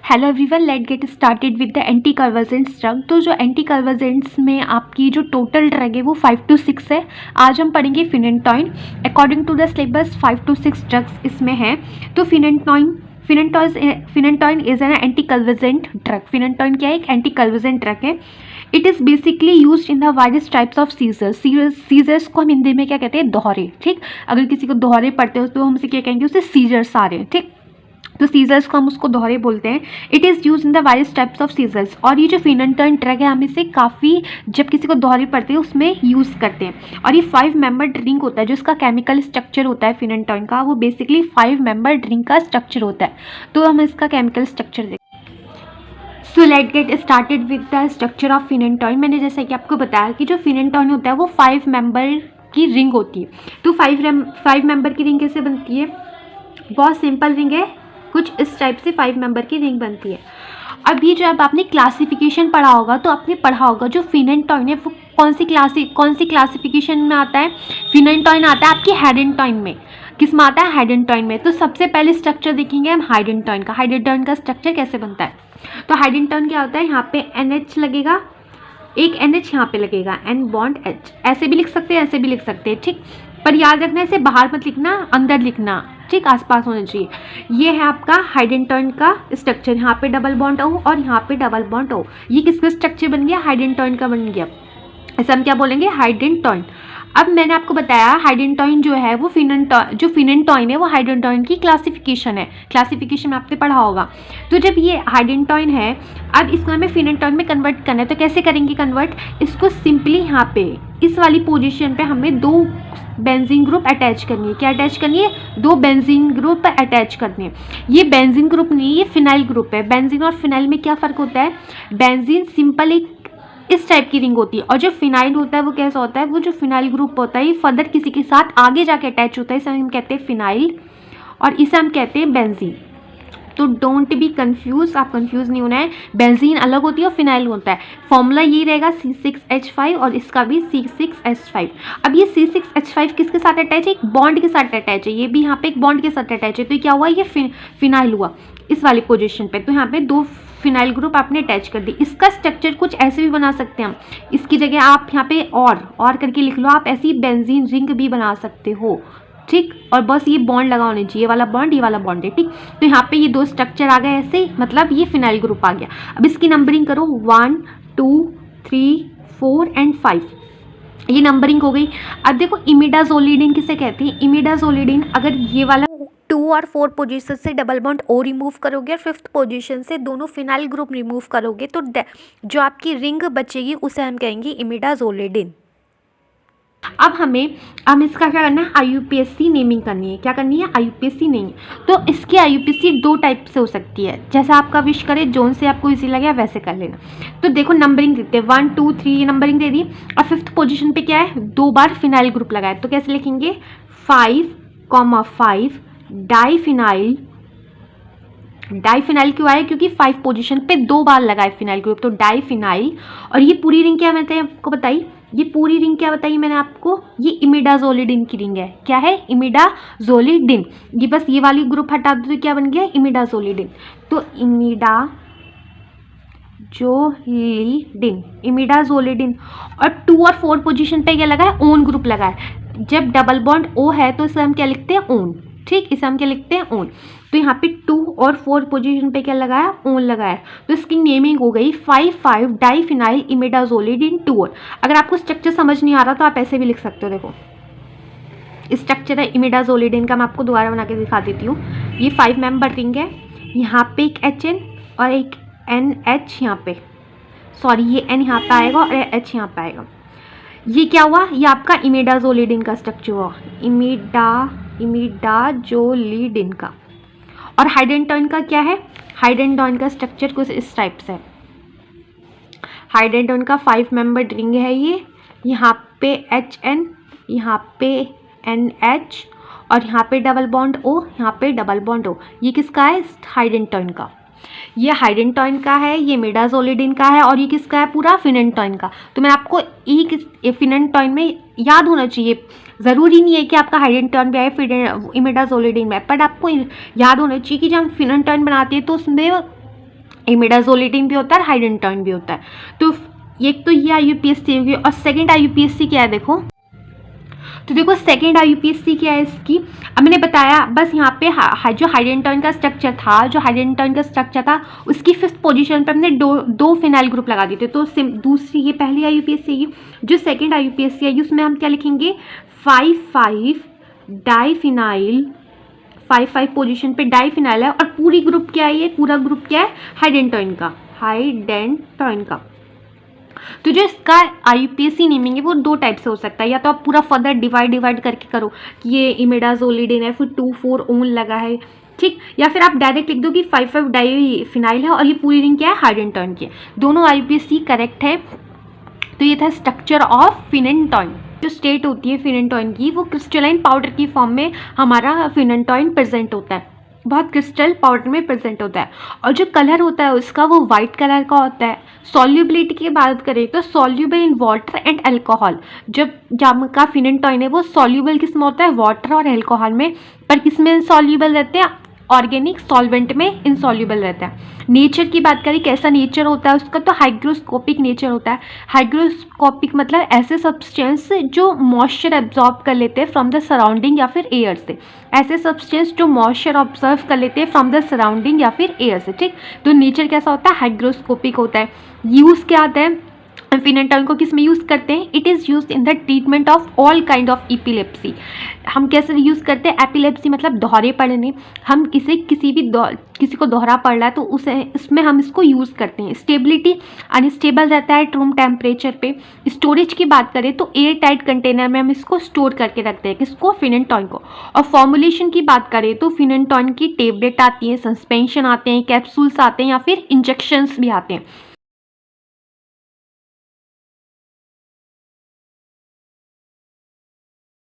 Hello everyone, let get started with the anticonvulsants drug. तो जो anti convergents में आपकी जो टोटल ड्रग है वो 5 to 6 है। आज हम पढ़ेंगे phenytoin. According to the syllabus 5 to 6 drugs इसमें हैं। तो phenytoin is an anti convergent drug. Phenytoin क्या है? एक एंटी कन्वर्जेंट ड्रग है। It is basically use in the various types of seizures. Seizures को हम हिंदी में क्या कहते हैं? दोहरे। ठीक, अगर किसी को दोहरे पड़ते हो तो हम उसे क्या कहेंगे? उसे सीजर्स आ रहे हैं। ठीक, तो सीजर्स को हम उसको दोहरे बोलते हैं। It is use in the various types of seizures. और ये जो फिनेंटॉइन ड्रग है हम इसे काफ़ी जब किसी को दोहरे पड़ते हैं उसमें यूज़ करते हैं। और ये 5 मेंबर ड्रिंक होता है। जो इसका केमिकल स्ट्रक्चर होता है फिनेंटॉइन का, वो बेसिकली 5 मेंबर ड्रिंक का स्ट्रक्चर होता है। तो हम इसका केमिकल स्ट्रक्चर देखते हैं। So let get started with the structure of phenytoin. मैंने जैसे कि आपको बताया कि जो फिनेंटॉइन होता है वो 5 मेंबर की रिंग होती है। तो 5 मेंबर की रिंग कैसे बनती है? बहुत सिंपल रिंग है, कुछ इस टाइप से 5 मेंबर की रिंग बनती है। अब ये जब आपने क्लासिफिकेशन पढ़ा होगा तो आपने पढ़ा होगा जो फिनेंटॉइन है वो कौन सी क्लासिफिकेशन में आता है? फिनेंटॉइन आता है आपकी हाइडेंटॉइन में। किस में आता है? हाइडेंटॉइन में। तो सबसे पहले स्ट्रक्चर देखेंगे हम हाइडेंटॉइन का। हाइडेंटॉइन का स्ट्रक्चर कैसे बनता है? तो हाइडेंटॉइन क्या होता है? यहाँ पे NH लगेगा, एक NH यहाँ पे लगेगा, N बॉन्ड H। ऐसे भी लिख सकते हैं, ऐसे भी लिख सकते हैं। ठीक, पर याद रखना इसे बाहर मत लिखना, अंदर लिखना। ठीक, आसपास होना चाहिए। ये है आपका हाइडेंटॉइन का स्ट्रक्चर। यहाँ पे डबल बॉन्ड O और यहाँ पे डबल बॉन्ड O। ये किसका स्ट्रक्चर बन गया? हाइडेंटॉइन का बन गया। ऐसा हम क्या बोलेंगे? हाइडेंटॉइन। अब मैंने आपको बताया हाइडेंटॉइन जो है वो फिनेंटॉइन है वो हाइडेंटॉइन की क्लासिफिकेशन है। क्लासिफिकेशन में आपने पढ़ा होगा। तो जब ये हाइडेंटॉइन है, अब इसको हमें फिनेंटॉइन में कन्वर्ट करना है। तो कैसे करेंगे कन्वर्ट? इसको सिंपली यहाँ पे इस वाली पोजीशन पे हमें 2 बेंजीन ग्रुप अटैच करनी है। क्या अटैच करनी है? 2 बेंजीन ग्रुप अटैच करनी है। ये बेंजीन ग्रुप नहीं, ये फिनाइल ग्रुप है। बेंजीन और फिनाइल में क्या फ़र्क होता है? बेंजीन सिंपल एक इस टाइप की रिंग होती है, और जो फिनाइल होता है वो कैसा होता है? वो जो फिनाइल ग्रुप होता है ये फर्दर किसी के साथ आगे जाके अटैच होता है। इसे हम कहते हैं फिनाइल और इसे हम कहते हैं बेंजीन। तो डोंट बी कंफ्यूज, आप कंफ्यूज नहीं होना है। बेंजीन अलग होती है और फिनाइल होता है। फॉर्मूला ये रहेगा C6H5 और इसका भी C6H5। अब ये C6H5 किसके साथ अटैच है? एक बॉन्ड के साथ अटैच है। ये भी यहाँ पे एक बॉन्ड के साथ अटैच है। तो क्या हुआ? ये फिनाइल हुआ इस वाली पोजीशन पे। तो यहाँ पे 2 फिनाइल ग्रुप आपने अटैच कर दी। इसका स्ट्रक्चर कुछ ऐसे भी बना सकते हैं हम। इसकी जगह आप यहाँ पे और करके लिख लो। आप ऐसी बेंजीन रिंग भी बना सकते हो। ठीक, और बस ये बॉन्ड लगा होना चाहिए। ये वाला बॉन्ड है। ठीक, तो यहाँ पे ये 2 स्ट्रक्चर आ गए ऐसे, मतलब ये फिनाइल ग्रुप आ गया। अब इसकी नंबरिंग करो 1 2 3 4 एंड 5। ये नंबरिंग हो गई। अब देखो इमिडाजोलिडिन किसे कहते हैं? इमिडाजोलिडिन अगर ये वाला 2 और 4 पोजीशन से डबल बॉन्ड O रिमूव करोगे और 5th पोजीशन से दोनों फिनाइल ग्रुप रिमूव करोगे तो जो आपकी रिंग बचेगी उसे हम कहेंगे इमिडाजोलिडिन। अब हम इसका क्या करना है? IUPAC नेमिंग करनी है। क्या करनी है? IUPAC naming. तो इसकी IUPAC 2 टाइप से हो सकती है, जैसा आपका विश करे, जोन से आपको इजी लगे वैसे कर लेना। तो देखो नंबरिंग देते हैं 1 2 3, ये नंबरिंग दे दी। और 5th पोजीशन पे क्या है? 2 बार फिनाइल ग्रुप लगाए। तो कैसे लिखेंगे? 5,5 डाइफिनाइल। डाइफिनाइल क्यों आए? क्योंकि 5 पोजीशन पे 2 बार लगाए फिनाइल ग्रुप, तो डाइफिनाइल। और ये पूरी रिंग क्या मैंने आपको बताई? ये पूरी रिंग क्या बताई मैंने आपको? ये इमिडाजोलिडिन की रिंग है। क्या है? इमिडाजोलिडिन। ये बस ये वाली ग्रुप हटा दो तो क्या बन गया? इमिडाजोलिडिन। तो इमिडाजोलिडिन। और 2 और 4 पोजीशन पे क्या लगा है? ओन ग्रुप लगा है। जब डबल बॉन्ड O है तो इसे हम क्या लिखते हैं? ओन। ठीक, इसे हम क्या लिखते हैं? ओन। तो यहाँ पे 2 और 4 पोजीशन पे क्या लगाया? ओन लगाया। तो इसकी नेमिंग हो गई 5,5 डाइफिनाइल इमिडाजोलिडिन 2। अगर आपको स्ट्रक्चर समझ नहीं आ रहा तो आप ऐसे भी लिख सकते हो। देखो स्ट्रक्चर है इमिडाजोलिडिन का, मैं आपको दोबारा बना के दिखा देती हूँ। ये 5 मेंबर रिंग है। यहाँ पे एक HN और एक NH यहाँ पे, सॉरी ये N यहाँ पे आएगा और H यहाँ पे आएगा। ये क्या हुआ? ये आपका इमिडाजोलिडिन का स्ट्रक्चर हुआ, इमिडाजोलिडिन का। और हाइडेंटॉइन का क्या है? हाइडेंटॉइन का स्ट्रक्चर कुछ इस टाइप से। हाइडेंटॉइन का 5 मेंबर रिंग है ये। यहाँ पे HN, यहाँ पे NH और यहाँ पे डबल बॉन्ड O, यहाँ पे डबल बॉन्ड O। ये किसका है? हाइडेंटॉइन का। ये हाइडेंटॉइन का है, ये इमिडाजोलिडिन का है, और ये किसका है? पूरा फिनेंटॉइन का। तो मैं आपको एक फिनेंटॉइन में याद होना चाहिए। ज़रूरी नहीं है कि आपका हाइडेंटॉइन भी आए इमिडाजोलिडिन में, बट आपको याद होना चाहिए कि जब हम फिनेंटॉइन बनाते हैं तो उसमें इमिडाजोलिडिन भी होता है और हाइड्रेनटॉइन भी होता है। तो एक तो ये IUPAC होगी, और सेकेंड IUPAC क्या है देखो, तो देखो सेकेंड IUPAC क्या है इसकी, अब मैंने बताया बस यहाँ पे जो हाइड्रेनटॉइन का स्ट्रक्चर था, उसकी 5th पोजीशन पर हमने दो फिनाइल ग्रुप लगा दिए थे। तो दूसरी, ये पहली IUPAC है, जो सेकेंड IUPAC है उसमें हम क्या लिखेंगे, 5,5 डाइफिनाइल, 5,5 पोजीशन पे डाइफिनाइल है, और पूरी ग्रुप क्या है, ये पूरा ग्रुप क्या है, हाइड्रेनटॉइन का। तो जो इसका IUPAC नेमिंग है वो 2 टाइप से हो सकता है, या तो आप पूरा फर्दर डिवाइड करके करो कि ये इमिडाजोलिडिन है, फिर 2,4 ओन लगा है, ठीक, या फिर आप डायरेक्ट लिख दो कि 5,5 डाइफिनाइल है और ये पूरी रिंग क्या है, हाइड्रेनटॉइन की है। दोनों IUPAC करेक्ट है। तो ये था स्ट्रक्चर ऑफ फिनेंटॉइन। जो स्टेट होती है फिनेंटॉइन की, वो क्रिस्टलाइन पाउडर की फॉर्म में हमारा फिनेंटॉइन प्रेजेंट होता है, बहुत क्रिस्टल पाउडर में प्रेजेंट होता है। और जो कलर होता है उसका, वो वाइट कलर का होता है। सॉल्युबिलिटी की बात करें तो soluble in water and alcohol. जब का फिनेंटॉइन है वो सॉल्युबल किस में होता है, वाटर और अल्कोहल में, पर किस में सॉल्युबल रहते हैं, ऑर्गेनिक सॉल्वेंट में इनसॉल्युबल रहता है। नेचर की बात करें, कैसा नेचर होता है उसका, तो हाइग्रोस्कोपिक नेचर होता है। हाइग्रोस्कोपिक मतलब ऐसे सब्सटेंस जो मॉइस्चर एब्जॉर्ब कर लेते हैं फ्रॉम द सराउंडिंग या फिर एयर से, ऐसे सब्सटेंस जो मॉइस्चर ऑब्जर्व कर लेते हैं फ्रॉम द सराउंडिंग या फिर एयर से, ठीक। तो नेचर कैसा होता है, हाइग्रोस्कोपिक होता है। यूज़ क्या आता है, फिनेंटॉइन को किस में यूज़ करते हैं, it is use in the treatment of all kind of epilepsy. हम कैसे यूज़ करते हैं, एपिलेप्सी मतलब दोहरे पड़ने, हम इसे किसी को दोहरा पड़ रहा है तो उसमें हम इसको यूज़ करते हैं। स्टेबिलिटी, अनस्टेबल रहता है रूम टेम्परेचर पे। स्टोरेज की बात करें तो एयर टाइट कंटेनर में हम इसको स्टोर करके रखते हैं, किसको, फिनेंटॉइन को। और फॉर्मुलेशन की बात करें तो फिनेंटॉइन की टेबलेट आती है, सस्पेंशन आते हैं, कैप्सूल्स आते हैं, या फिर इंजेक्शंस भी आते हैं।